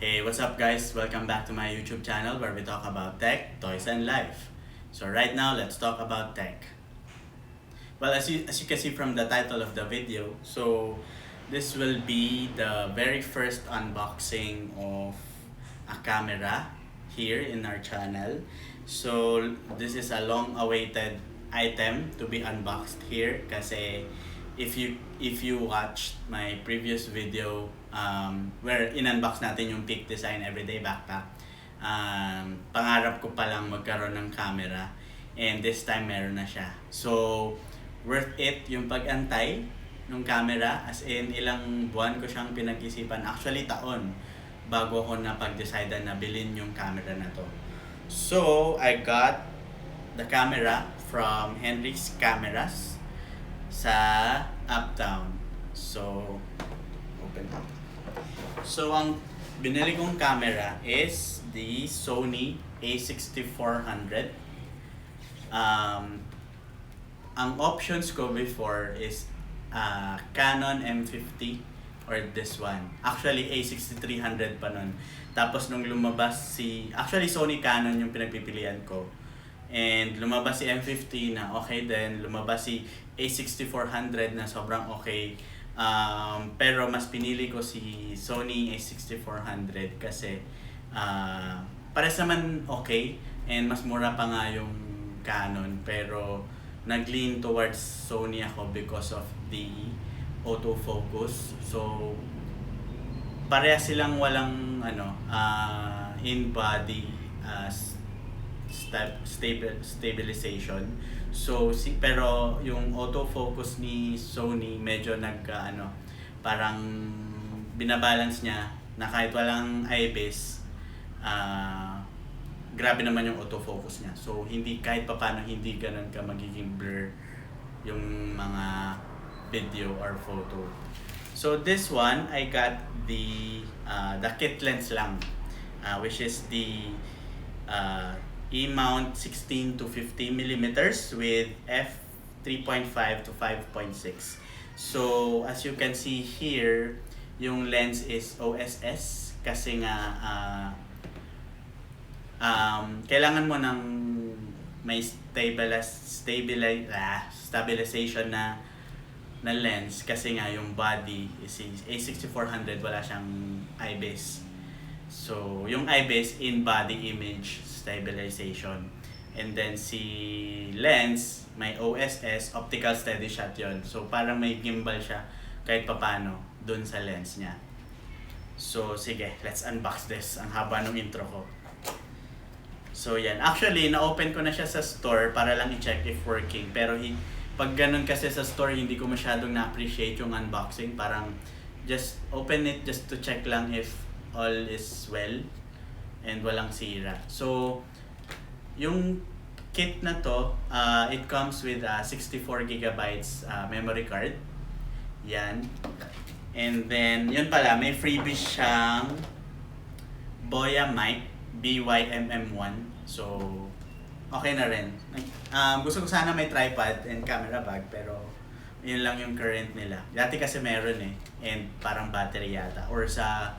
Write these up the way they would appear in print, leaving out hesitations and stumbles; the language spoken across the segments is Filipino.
Hey, what's up guys? Welcome back to my YouTube channel where we talk about tech, toys, and life. So right now, let's talk about tech. Well, as you can see from the title of the video, so this will be the very first unboxing of a camera here in our channel. So this is a long-awaited item to be unboxed here kasi if you watched my previous video where in-unbox natin yung Peak Design Everyday Backpack, pangarap ko palang magkaroon ng camera and this time meron na siya. So worth it yung pag-antay ng camera, as in ilang buwan ko siyang pinag-isipan, actually taon, bago ako napag-decide na bilhin yung camera na to. So I got the camera from Henry's Cameras sa Uptown. So open up. So ang binili kong camera is the Sony A6400. Ang options ko before is Canon M50 or this one. Actually, A6300 pa nun. Tapos nung lumabas actually Sony Canon yung pinagpipilian ko. And lumabas si M50 na okay din. Lumabas si A6400 na sobrang okay. Pero mas pinili ko si Sony A6400 kasi pares naman okay. And mas mura pa nga yung Canon. Pero nag-lean towards Sony ako because of the autofocus. So parehas silang walang in-body stabilization. So pero yung autofocus ni Sony medyo parang binabalance niya na kahit walang IBIS, grabe naman yung autofocus niya. So hindi kahit papaano hindi ganun ka magiging blur yung mga video or photo. So this one I got the kit lens lang, which is the E-mount 16 to 50 millimeters with f3.5 to 5.6. So as you can see here, yung lens is OSS kasi nga kailangan mo ng may stabilization na lens kasi nga yung body is A6400, wala siyang IBIS. So yung IBIS, in body image stabilization, and then si lens may OSS, optical steady shot yon. So parang may gimbal siya kahit papano dun sa lens niya. So sige, let's unbox this. Ang haba ng intro ko. So yan, actually na-open ko na siya sa store para lang i-check if working, pero pag ganun kasi sa store hindi ko masyadong na-appreciate yung unboxing. Parang just open it just to check lang if all is well and walang sira. So yung kit na to, it comes with 64 gigabytes memory card. Yan. And then yun pala, may freebie siyang Boya mic BYMM1. So okay na rin. Gusto ko sana may tripod and camera bag, pero yun lang yung current nila. Dati kasi meron and parang battery yata, or sa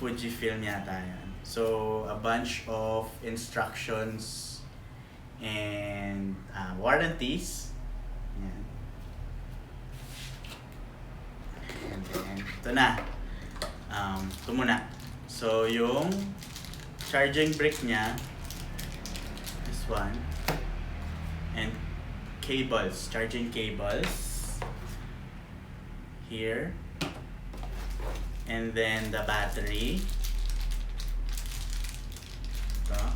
Fujifilm yata yan. So a bunch of instructions and warranties. Yan. And then ito na. Ito muna. So yung charging brick niya, this one, and cables, charging cables here, and then the battery. Ito.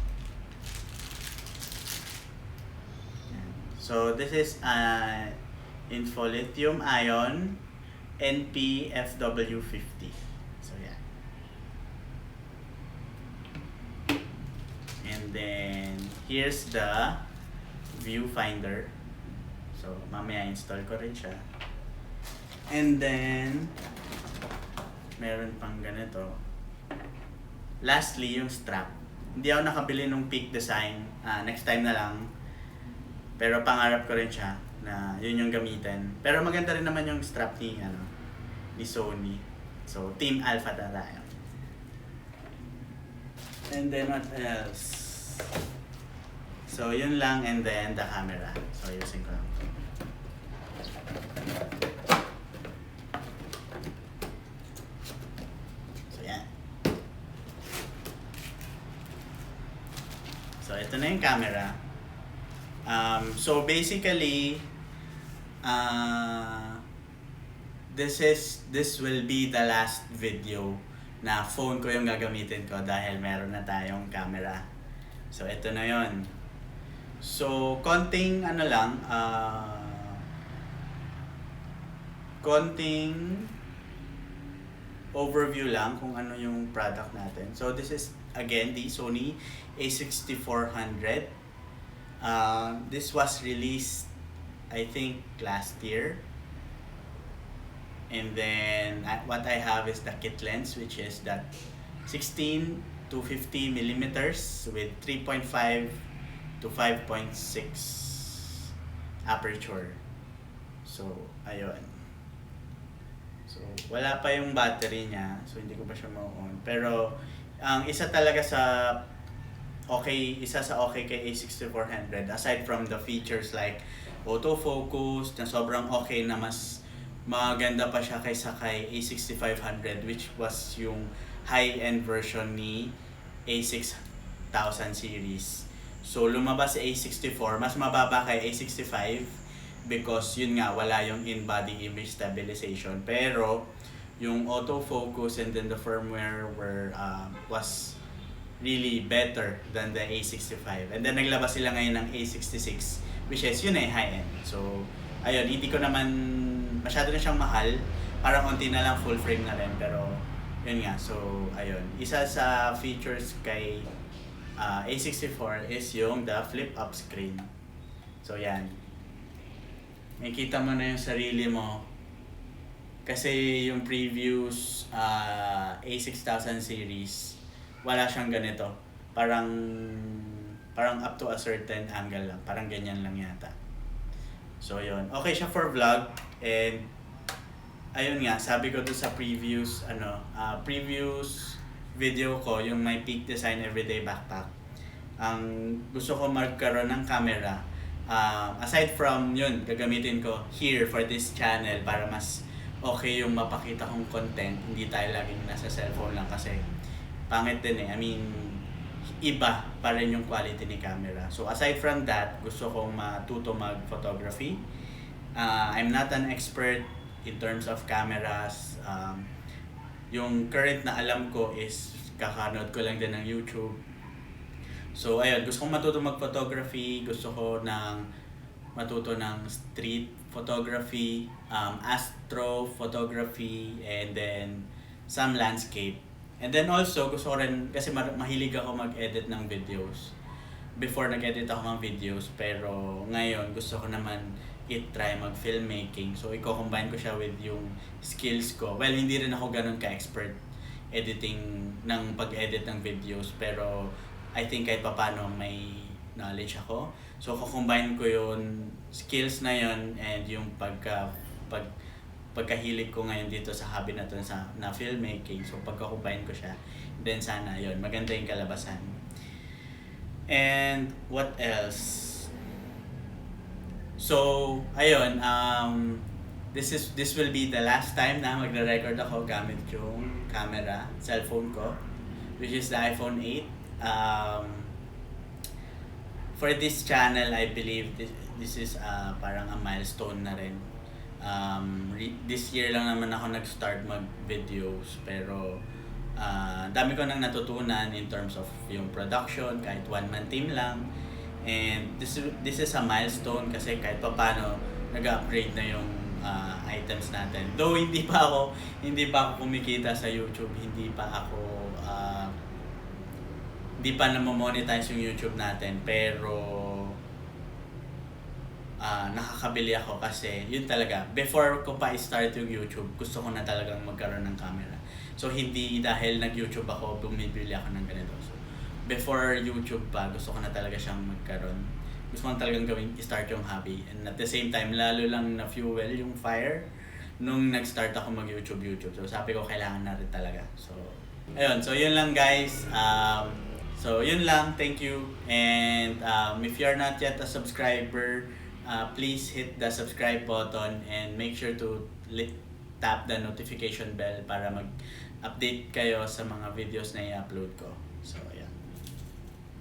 So this is info lithium ion NP-FW50. So yeah. And then here's the viewfinder. So mamaya install ko rin siya. And then meron pang ganito. Lastly, yung strap. Hindi ako nakabili ng Peak Design. Next time na lang. Pero pangarap ko rin siya na yun yung gamitin. Pero maganda rin naman yung strap ni Sony. So team alpha na tayo. And then what else? So yun lang, and then the camera. So using ko lang. So yan. So ito na yung camera. So basically, this will be the last video na phone ko yung gagamitin ko dahil meron na tayong camera. So ito na yon. So konting ano lang, konting overview lang kung ano yung product natin. So this is again the Sony A6400. This was released I think last year. And then what I have is the kit lens, which is that 16 to 50 millimeters with 3.5 to 5.6 aperture. So ayun. So wala pa yung battery niya, so hindi ko pa siya ma-on. Pero ang isa talaga sa isa sa okay kay A6400, aside from the features like autofocus na sobrang okay, na mas maganda pa siya kaysa kay A6500, which was yung high-end version ni A6000 series. So lumabas si A64, mas mababa kay A65 because yun nga, wala yung in-body image stabilization. Pero yung autofocus and then the firmware was really better than the A65. And then naglabas sila ngayon ng A66, which is yun ay high-end. So ayun, hindi ko naman masyado na siyang mahal, parang konti na lang, full frame na rin, pero yun nga. So ayun, isa sa features kay A64 is yung the flip up screen. So yan, makikita mo na yung sarili mo, kasi yung previous A6000 series wala siyang ganito, parang up to a certain angle lang, parang ganyan lang yata. So yun, okay siya for vlog. And ayun nga, sabi ko doon sa previous video ko, yung my peak design everyday backpack, ang gusto ko magkaroon ng camera, aside from yun, gagamitin ko here for this channel para mas okay yung mapakita kong content, hindi tayo laging nasa cellphone lang kasi pangit din eh. I mean, iba pa rin yung quality ni camera. So aside from that, gusto kong matuto mag-photography. I'm not an expert in terms of cameras. Yung current na alam ko is kakanood ko lang din ng YouTube. So ayun, gusto kong matuto mag-photography, gusto ko matuto ng street photography, astro photography, and then some landscape. And then also, gusto ko rin, kasi mahilig ako mag-edit ng videos. Before nag-edit ako ng videos, pero ngayon gusto ko naman i-try mag-filmmaking. So i-combine ko siya with yung skills ko. Well, hindi rin ako ganun ka-expert editing ng pag-edit ng videos, pero I think kahit papano may knowledge ako. So combine ko yung skills na yun and yung pagkahilig ko ngayon dito sa hobby na to na filmmaking. So pagka-combine ko siya, then sana yun, maganda yung kalabasan. And what else? So ayun, this will be the last time na magre-record ako gamit yung camera, cellphone ko, which is the iPhone 8. For this channel, I believe this is parang a milestone na rin. This year lang naman ako nag-start mag-videos, pero dami ko nang natutunan in terms of yung production, kahit one-man team lang. And this is a milestone kasi kahit paano nag-upgrade na yung items natin. Though hindi pa ako kumikita sa YouTube, hindi pa na-monetize yung YouTube natin, pero nakakabili ako kasi yun talaga, before ko pa i-start yung YouTube, gusto ko na talagang magkaroon ng camera. So hindi dahil nag-YouTube ako, bumibili ako ng ganito. So before YouTube pa, gusto ko na talaga siyang magkaroon. Gusto ko na talagang i-start yung hobby. And at the same time, lalo lang na-fuel yung fire nung nag-start ako mag-YouTube. So sabi ko, kailangan na rin talaga. So ayun, so yun lang guys. So, yun lang. Thank you. And if you're not yet a subscriber, please hit the subscribe button and make sure to tap the notification bell para mag-update kayo sa mga videos na i-upload ko. So, yeah.